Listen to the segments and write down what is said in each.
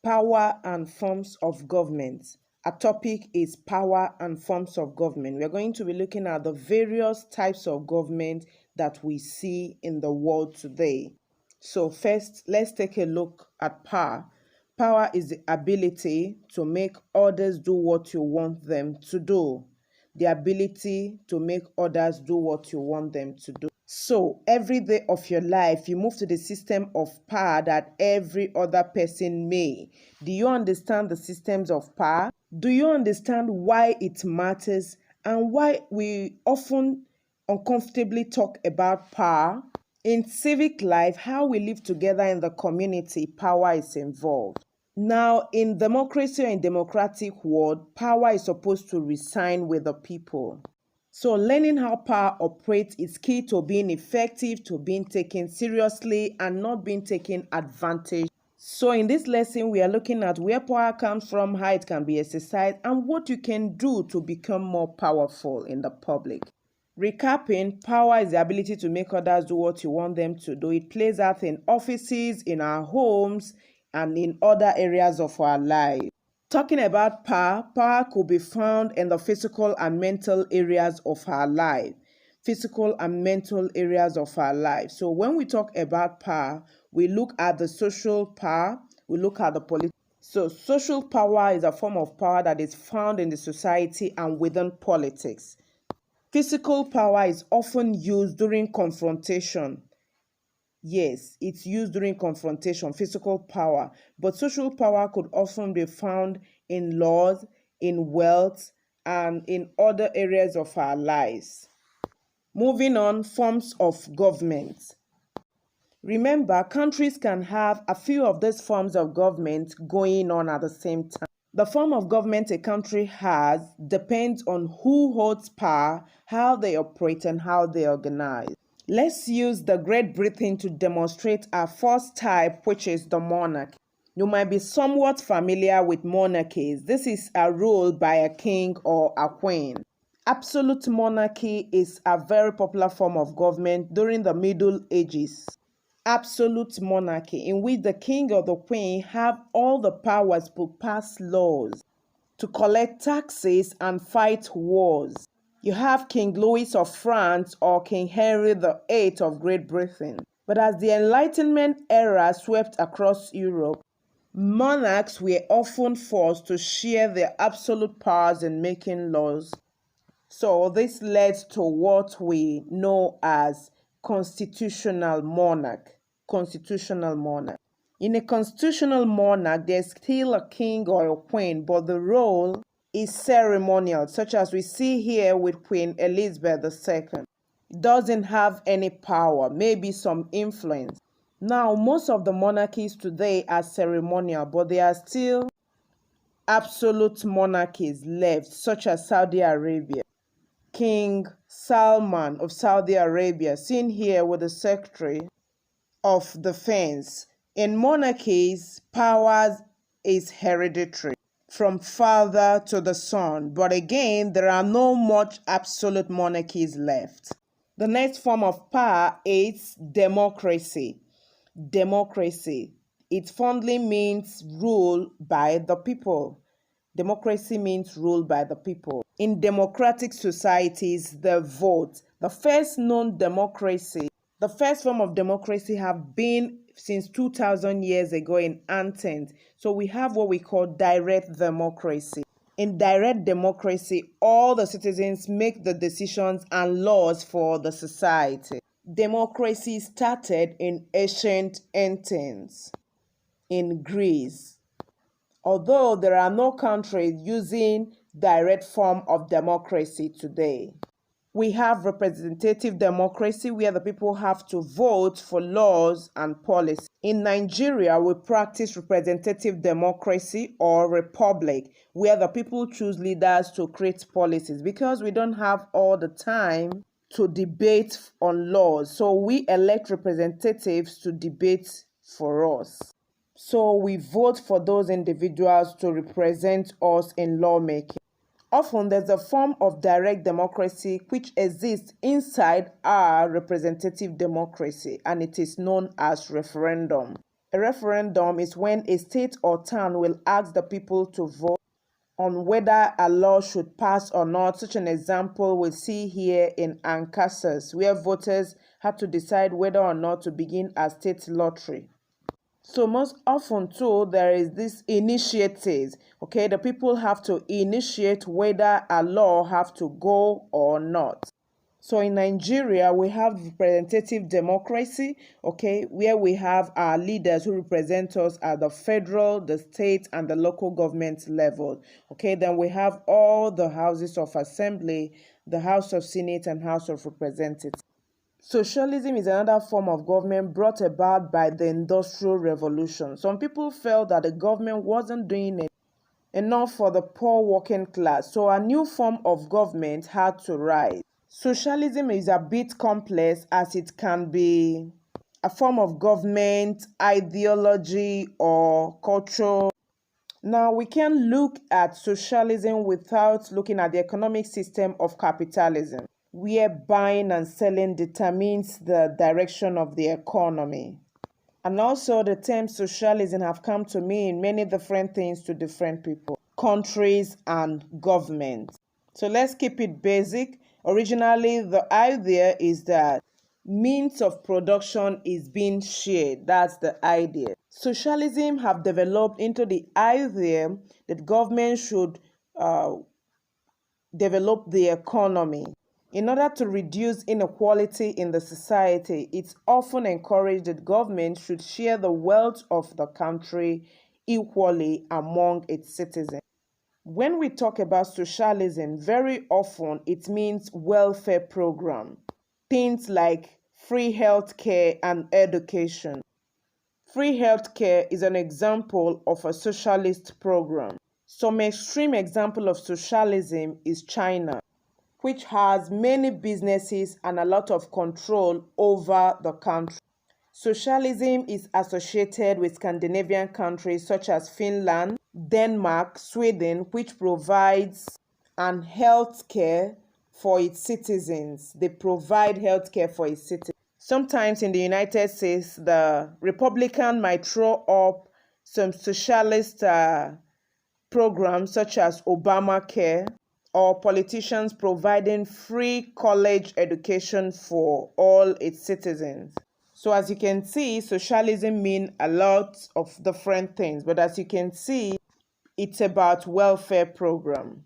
Power and forms of government. Our topic is power and forms of government. We are going to be looking at the various types of government that we see in the world today. So first, let's take a look at power. Power is the ability to make others do what you want them to do. The ability to make others do what you want them to do. So every day of your life, you move to the system of power that every other person may. Do you understand the systems of power? Do you understand why it matters and why we often uncomfortably talk about power? In civic life, how we live together in the community, power is involved. Now, in democracy or in democratic world, power is supposed to reside with the people. So learning how power operates is key to being effective, to being taken seriously, and not being taken advantage. So in this lesson, we are looking at where power comes from, how it can be exercised, and what you can do to become more powerful in the public. Recapping, power is the ability to make others do what you want them to do. It plays out in offices, in our homes, and in other areas of our life. Talking about power, power could be found in the physical and mental areas of our life. Physical and mental areas of our life. So when we talk about power, we look at the social power, we look at the political. So social power is a form of power that is found in the society and within politics. Physical power is often used during confrontation. Yes, it's used during confrontation, physical power. But social power could often be found in laws, in wealth, and in other areas of our lives. Moving on, forms of government. Remember, countries can have a few of these forms of government going on at the same time. The form of government a country has depends on who holds power, how they operate, and how they organize. Let's use the Great Britain to demonstrate our first type, which is the monarchy. You might be somewhat familiar with monarchies. This is a rule by a king or a queen. Absolute monarchy is a very popular form of government during the Middle Ages. Absolute monarchy, in which the king or the queen have all the powers to pass laws, to collect taxes and fight wars. You have King Louis of France or King Henry VIII of Great Britain. But as the Enlightenment era swept across Europe, monarchs were often forced to share their absolute powers in making laws. So this led to what we know as constitutional monarch. Constitutional monarch. In a constitutional monarch, there's still a king or a queen, but the role is ceremonial, such as we see here with Queen Elizabeth II. It doesn't have any power, maybe some influence. Now, most of the monarchies today are ceremonial, but there are still absolute monarchies left, such as Saudi Arabia. King Salman of Saudi Arabia, seen here with the Secretary of Defense. In monarchies, power is hereditary from father to the son, but again, there are no much absolute monarchies left. The next form of power is democracy. Democracy. It fondly means rule by the people. Democracy means rule by the people. In democratic societies, the vote, the first known democracy, the first form of democracy have been since 2000 years ago in Athens. So we have what we call direct democracy. In direct democracy, all the citizens make the decisions and laws for the society. Democracy started in ancient Athens, in Greece. Although there are no countries using direct form of democracy today. We have representative democracy where the people have to vote for laws and policy. In Nigeria, we practice representative democracy or republic where the people choose leaders to create policies because we don't have all the time to debate on laws. So we elect representatives to debate for us. So we vote for those individuals to represent us in lawmaking. Often there's a form of direct democracy which exists inside our representative democracy, and it is known as referendum. A referendum is when a state or town will ask the people to vote on whether a law should pass or not. Such an example we see here in Arkansas, where voters had to decide whether or not to begin a state lottery. So most often too, there is this initiatives. Okay, the people have to initiate whether a law have to go or not. So in Nigeria, we have representative democracy, okay, where we have our leaders who represent us at the federal, the state, and the local government level. Okay, then we have all the houses of assembly, the House of Senate, and House of Representatives. Socialism is another form of government brought about by the Industrial Revolution. Some people felt that the government wasn't doing enough for the poor working class, so a new form of government had to rise. Socialism is a bit complex as it can be a form of government, ideology, or culture. Now, we can look at socialism without looking at the economic system of capitalism, where buying and selling determines the direction of the economy. And also, the term socialism have come to mean many different things to different people, countries, and governments. So let's keep it basic. Originally, the idea is that means of production is being shared. That's the idea. Socialism have developed into the idea that government should develop the economy. In order to reduce inequality in the society, it's often encouraged that government should share the wealth of the country equally among its citizens. When we talk about socialism, very often it means welfare program. Things like free healthcare and education. Free healthcare is an example of a socialist program. Some extreme example of socialism is China, which has many businesses and a lot of control over the country. Socialism is associated with Scandinavian countries such as Finland, Denmark, Sweden, which provides health care for its citizens. They provide health care for its citizens. Sometimes in the United States, the Republican might throw up some socialist programs such as Obamacare, or politicians providing free college education for all its citizens. So as you can see, socialism means a lot of different things, but as you can see, it's about welfare program.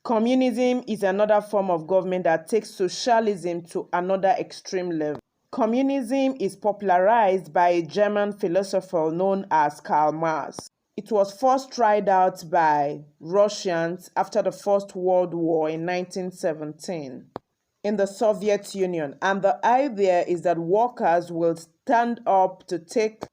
Communism is another form of government that takes socialism to another extreme level. Communism is popularized by a German philosopher known as Karl Marx. It was first tried out by Russians after the First World War in 1917 in the Soviet Union. And the idea is that workers will stand up to take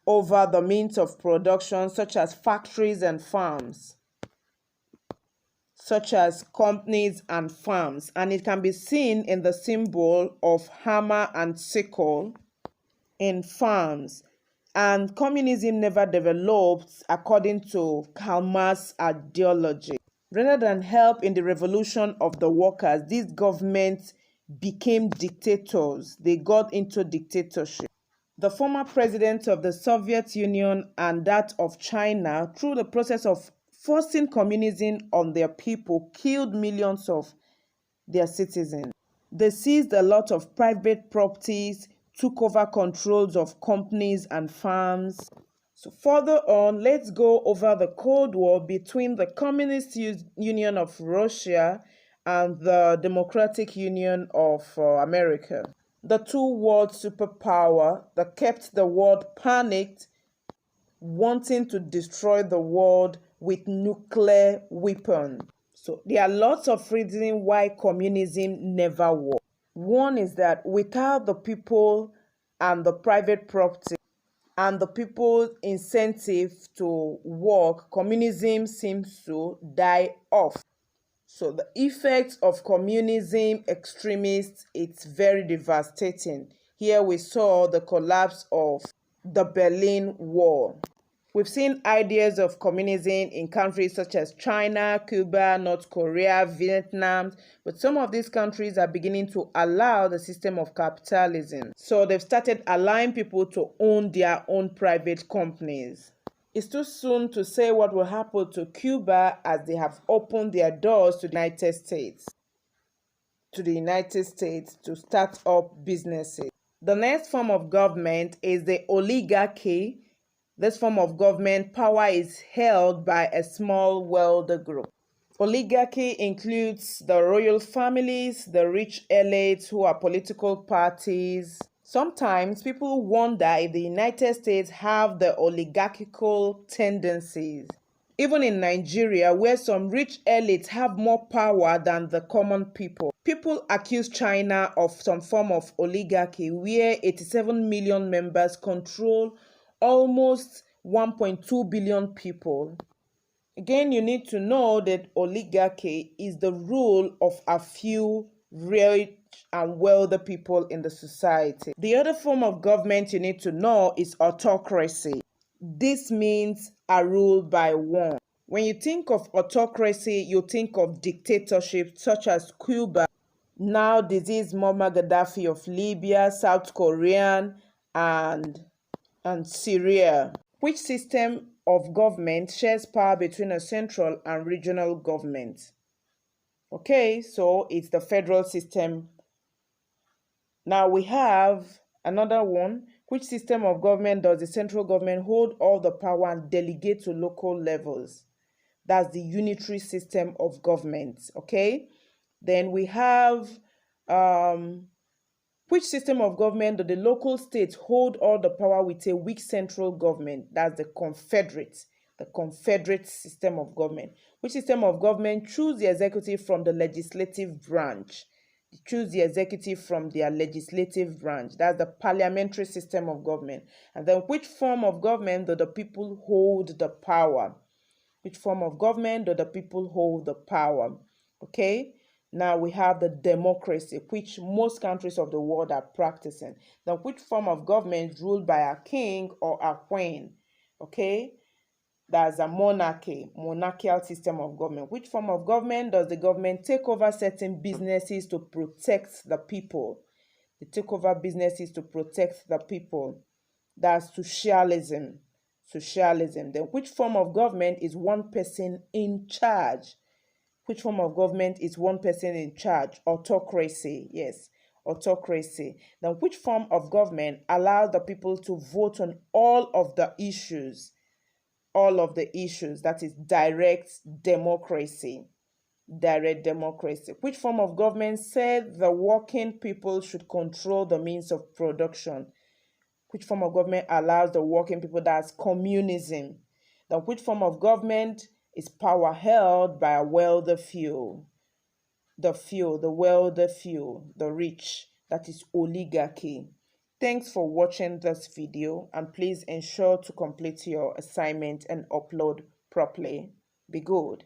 over the means of production, such as factories and farms, such as companies and farms. And it can be seen in the symbol of hammer and sickle in farms. And communism never developed according to Karl Marx's ideology. Rather than help in the revolution of the workers, these governments became dictators. They got into dictatorship. The former presidents of the Soviet Union and that of China, through the process of forcing communism on their people, killed millions of their citizens. They seized a lot of private properties, took over controls of companies and farms. So further on, let's go over the Cold War between the Communist Union of Russia and the Democratic Union of America. The two world superpower that kept the world panicked, wanting to destroy the world with nuclear weapons. So there are lots of reasons why communism never worked. One is that without the people and the private property and the people's incentive to work, communism seems to die off. So the effects of communism extremists, it's very devastating. Here we saw the collapse of the Berlin Wall. We've seen ideas of communism in countries such as China, Cuba, North Korea, Vietnam, but some of these countries are beginning to allow the system of capitalism. So they've started allowing people to own their own private companies. It's too soon to say what will happen to Cuba as they have opened their doors to the United States. To start up businesses. The next form of government is the oligarchy. This form of government power is held by a small wealthy group. Oligarchy includes the royal families, the rich elites who are political parties. Sometimes people wonder if the United States have the oligarchical tendencies. Even in Nigeria, where some rich elites have more power than the common people. People accuse China of some form of oligarchy where 87 million members control almost 1.2 billion people. Again, you need to know that oligarchy is the rule of a few rich and wealthy people in the society. The other form of government you need to know is autocracy. This means a rule by one. When you think of autocracy, you think of dictatorship such as Cuba, now deceased Muammar Gaddafi of Libya, South Korea, and Syria. Which system of government shares power between a central and regional government? Okay, so it's the federal system. Now we have another one. Which system of government does the central government hold all the power and delegate to local levels? That's the unitary system of government. Okay, then we have which system of government do the local states hold all the power with a weak central government? That's the confederate system of government. Which system of government choose the executive from the legislative branch? They choose the executive from their legislative branch. That's the parliamentary system of government. And then which form of government do the people hold the power? Which form of government do the people hold the power? Okay, now we have the democracy, which most countries of the world are practicing. Then which form of government is ruled by a king or a queen? Okay, that's a monarchy, monarchical system of government. Which form of government does the government take over certain businesses to protect the people? They take over businesses to protect the people. That's socialism. Then which form of government is one person in charge? Which form of government is one person in charge? Autocracy. Yes, autocracy. Then which form of government allows the people to vote on all of the issues? That is direct democracy. Which form of government said the working people should control the means of production? Which form of government allows the working people? That's communism. Then which form of government is power held by a wealthy few? The wealthy few, the rich. That is oligarchy. Thanks for watching this video, and please ensure to complete your assignment and upload properly. Be good.